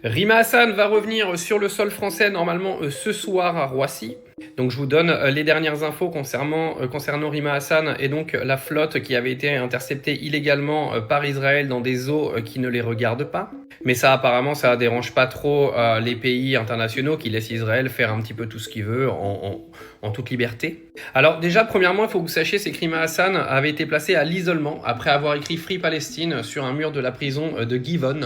Rima Hassan va revenir sur le sol français normalement ce soir à Roissy. Donc je vous donne les dernières infos concernant Rima Hassan et donc la flotte qui avait été interceptée illégalement par Israël dans des eaux qui ne les regardent pas. Mais ça apparemment ça dérange pas trop les pays internationaux qui laissent Israël faire un petit peu tout ce qu'il veut en toute liberté. Alors déjà premièrement il faut que vous sachiez c'est que Rima Hassan avait été placée à l'isolement après avoir écrit Free Palestine sur un mur de la prison de Givon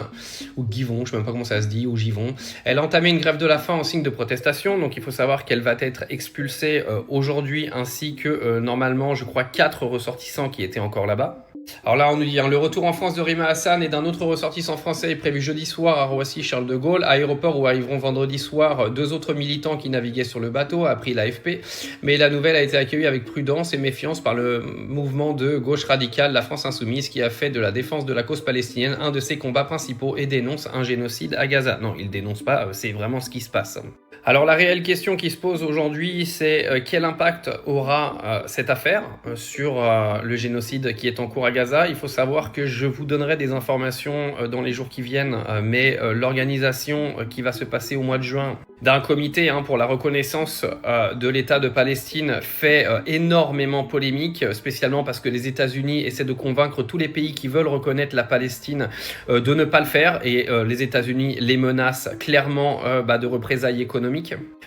ou Givon, je sais même pas comment ça se dit, ou Givon. Elle a entamé une grève de la faim en signe de protestation, donc il faut savoir qu'elle va être expulsée aujourd'hui ainsi que normalement je crois 4 ressortissants qui étaient encore là-bas. Alors là, on nous dit le retour en France de Rima Hassan et d'un autre ressortissant français est prévu jeudi soir à Roissy-Charles de Gaulle, aéroport où arriveront vendredi soir 2 autres militants qui naviguaient sur le bateau, a appris l'AFP. Mais la nouvelle a été accueillie avec prudence et méfiance par le mouvement de gauche radicale La France Insoumise qui a fait de la défense de la cause palestinienne un de ses combats principaux et dénonce un génocide à Gaza. Non, il dénonce pas, c'est vraiment ce qui se passe. Alors la réelle question qui se pose aujourd'hui, c'est quel impact aura cette affaire sur le génocide qui est en cours à Gaza. Il faut savoir que je vous donnerai des informations dans les jours qui viennent, mais l'organisation qui va se passer au mois de juin d'un comité pour la reconnaissance de l'État de Palestine fait énormément polémique, spécialement parce que les États-Unis essaient de convaincre tous les pays qui veulent reconnaître la Palestine de ne pas le faire, et les États-Unis les menacent clairement de représailles économiques.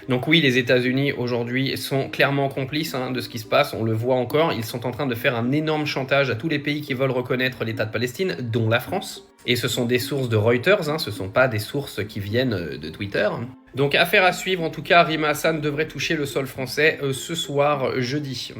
Donc oui, les États-Unis aujourd'hui sont clairement complices de ce qui se passe, on le voit encore, ils sont en train de faire un énorme chantage à tous les pays qui veulent reconnaître l'État de Palestine, dont la France. Et ce sont des sources de Reuters, ce ne sont pas des sources qui viennent de Twitter. Donc affaire à suivre, en tout cas Rima Hassan devrait toucher le sol français ce soir jeudi.